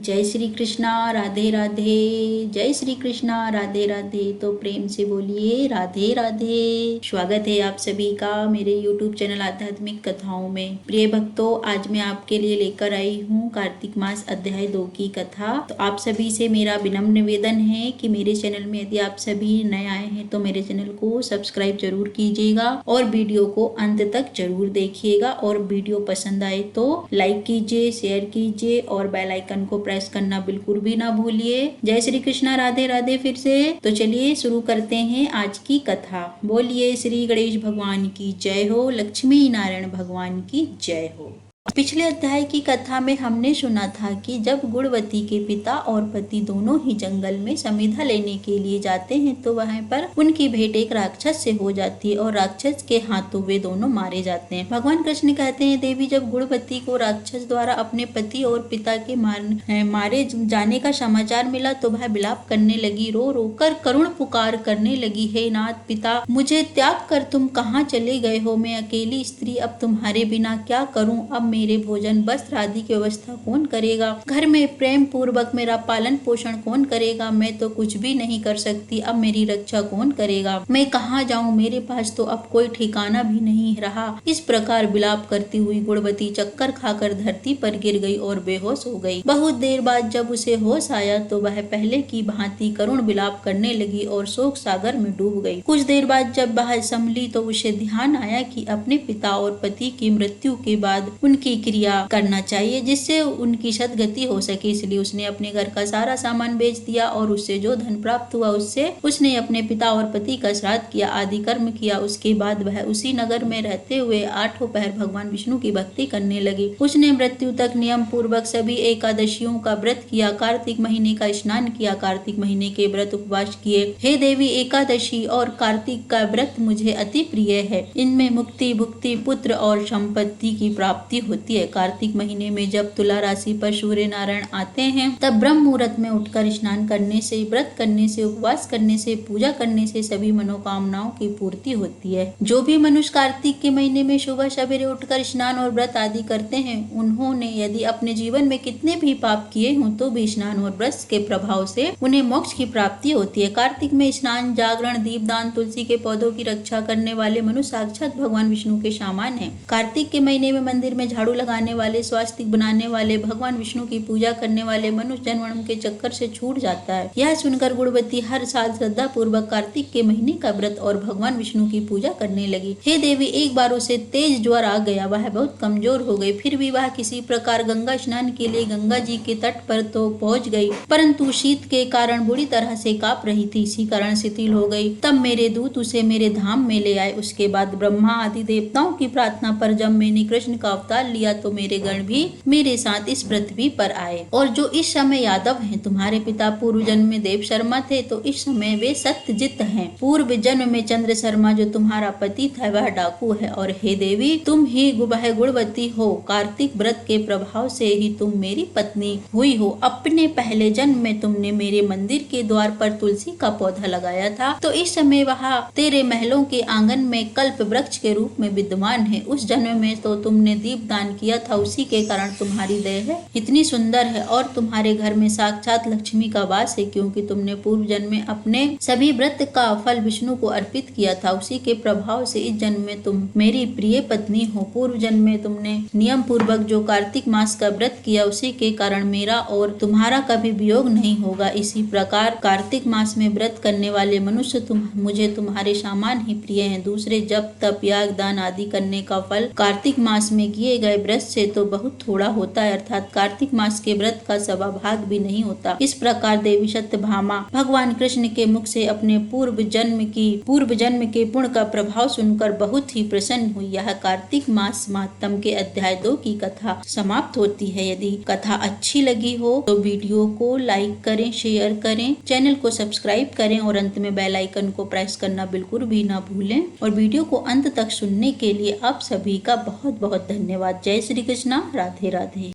जय श्री कृष्णा, राधे राधे। जय श्री कृष्णा, राधे राधे। तो प्रेम से बोलिए राधे राधे। स्वागत है आप सभी का मेरे YouTube चैनल आध्यात्मिक कथाओं में। प्रिय भक्तों, आज मैं आपके लिए लेकर आई हूँ कार्तिक मास अध्याय 2 की कथा। तो आप सभी से मेरा विनम्र निवेदन है कि मेरे चैनल में यदि आप सभी नए आए हैं तो मेरे चैनल को सब्सक्राइब जरूर कीजिएगा और वीडियो को अंत तक जरूर देखिएगा। और वीडियो पसंद आए तो लाइक कीजिए, शेयर कीजिए और बेल आइकन को प्रेस करना बिल्कुल भी ना भूलिए। जय श्री कृष्णा, राधे राधे। फिर से तो चलिए शुरू करते हैं आज की कथा। बोलिए श्री गणेश भगवान की जय हो, लक्ष्मी नारायण भगवान की जय हो। पिछले अध्याय की कथा में हमने सुना था कि जब गुणवती के पिता और पति दोनों ही जंगल में समिधा लेने के लिए जाते हैं तो वहां पर उनकी भेंट एक राक्षस से हो जाती है और राक्षस के हाथों वे दोनों मारे जाते हैं। भगवान कृष्ण कहते हैं, देवी जब गुणवती को राक्षस द्वारा अपने पति और पिता के मारे जाने का समाचार मिला तो वह विलाप करने लगी, रो रो कर करुण पुकार करने लगी, हे नाथ पिता, मुझे त्याग कर तुम कहाँ चले गए हो? मैं अकेली स्त्री अब तुम्हारे बिना क्या करूं? अब मेरे भोजन वस्त्र आदि की व्यवस्था कौन करेगा? घर में प्रेम पूर्वक मेरा पालन पोषण कौन करेगा? मैं तो कुछ भी नहीं कर सकती, अब मेरी रक्षा कौन करेगा? मैं कहाँ जाऊं? मेरे पास तो अब कोई ठिकाना भी नहीं रहा। इस प्रकार विलाप करती हुई गुणवती चक्कर खाकर धरती पर गिर गई और बेहोश हो गई। बहुत देर बाद जब उसे होश आया तो वह पहले की भांति करुण विलाप करने लगी और शोक सागर में डूब गई। कुछ देर बाद जब वह संभली तो उसे ध्यान आया कि अपने पिता और पति की मृत्यु के बाद उनकी क्रिया करना चाहिए जिससे उनकी सदगति हो सके। इसलिए उसने अपने घर का सारा सामान बेच दिया और उससे जो धन प्राप्त हुआ उससे उसने अपने पिता और पति का श्राद्ध किया, आदि कर्म किया। उसके बाद वह उसी नगर में रहते हुए 8 पहर भगवान विष्णु की भक्ति करने लगी। उसने मृत्यु तक नियम पूर्वक सभी एकादशियों का व्रत किया, कार्तिक महीने का स्नान किया, कार्तिक महीने के व्रत उपवास किए। हे देवी, एकादशी और कार्तिक का व्रत मुझे अति प्रिय है। इनमें मुक्ति, भुक्ति, पुत्र और संपत्ति की प्राप्ति होती है। कार्तिक महीने में जब तुला राशि पर सूर्य नारायण आते हैं तब ब्रह्म मुहूर्त में उठकर स्नान करने से, व्रत करने से, उपवास करने से, पूजा करने से सभी मनोकामनाओं की पूर्ति होती है। जो भी मनुष्य कार्तिक के महीने में सुबह सवेरे उठकर स्नान और व्रत आदि करते हैं उन्होंने यदि अपने जीवन में कितने भी पाप किए हों तो भी स्नान और व्रत के प्रभाव से उन्हें मोक्ष की प्राप्ति होती है। कार्तिक में स्नान, जागरण, दीपदान, तुलसी के पौधों की रक्षा करने वाले मनुष्य साक्षात भगवान विष्णु के समान है। कार्तिक के महीने में मंदिर में झाड़ू लगाने वाले, स्वास्तिक बनाने वाले, भगवान विष्णु की पूजा करने वाले मनुष्य जन्म के चक्कर से छूट जाता है। यह सुनकर गुणवती हर साल श्रद्धा पूर्वक कार्तिक के महीने का व्रत और भगवान विष्णु की पूजा करने लगी। हे देवी, एक बार उसे तेज ज्वर आ गया, वह बहुत कमजोर हो गई। फिर भी वह किसी प्रकार गंगा स्नान के लिए गंगा जी के तट पर तो पहुंच गई, परंतु शीत के कारण बुरी तरह से कांप रही थी, इसी कारण शिथिल हो गई। तब मेरे दूत उसे मेरे धाम में ले आए। उसके बाद ब्रह्मा आदि देवताओं की प्रार्थना पर जब मैंने कृष्ण का अवतार लिया तो मेरे गण भी मेरे साथ इस पृथ्वी पर आए। और जो इस समय यादव हैं, तुम्हारे पिता पूर्व जन्म में देव शर्मा थे तो इस समय वे सत्यजित हैं। पूर्व जन्म में चंद्र शर्मा जो तुम्हारा पति था वह डाकू है। और हे देवी, तुम ही वह गुणवती हो। कार्तिक व्रत के प्रभाव से ही तुम मेरी पत्नी हुई हो। अपने पहले जन्म में तुमने मेरे मंदिर के द्वार पर तुलसी का पौधा लगाया था तो इस समय वह तेरे महलों के आंगन में कल्प वृक्ष के रूप में विद्यमान है। उस जन्म में तो तुमने दीप दान किया था, उसी के कारण तुम्हारी देह इतनी सुंदर है और तुम्हारे घर में साक्षात लक्ष्मी का वास है, क्योंकि तुमने पूर्व जन्म में अपने सभी व्रत का फल विष्णु को अर्पित किया था। उसी के प्रभाव से इस जन्म में तुम मेरी प्रिय पत्नी हो। पूर्व जन्म में तुमने नियम पूर्वक जो कार्तिक मास का व्रत किया उसी के कारण मेरा और तुम्हारा कभी वियोग नहीं होगा। इसी प्रकार कार्तिक मास में व्रत करने वाले मनुष्य मुझे तुम्हारे समान ही प्रिय हैं। दूसरे जप, तप, याग, दान आदि करने का फल कार्तिक मास में किए गए व्रत से तो बहुत थोड़ा होता है, अर्थात कार्तिक मास के व्रत का सवा भाग भी नहीं होता। इस प्रकार देवी सत्यभामा भगवान कृष्ण के मुख से अपने पूर्व जन्म के पुण्य का प्रभाव सुनकर बहुत ही प्रसन्न हुई। यह कार्तिक मास महात्म के अध्याय 2 की कथा समाप्त होती है। यदि कथा अच्छी लगी हो तो वीडियो को लाइक करें, शेयर करें, चैनल को सब्सक्राइब करें और अंत में बेल आइकन को प्रेस करना बिल्कुल भी ना भूलें। और वीडियो को अंत तक सुनने के लिए आप सभी का बहुत बहुत धन्यवाद। जय श्री कृष्णा, राधे राधे।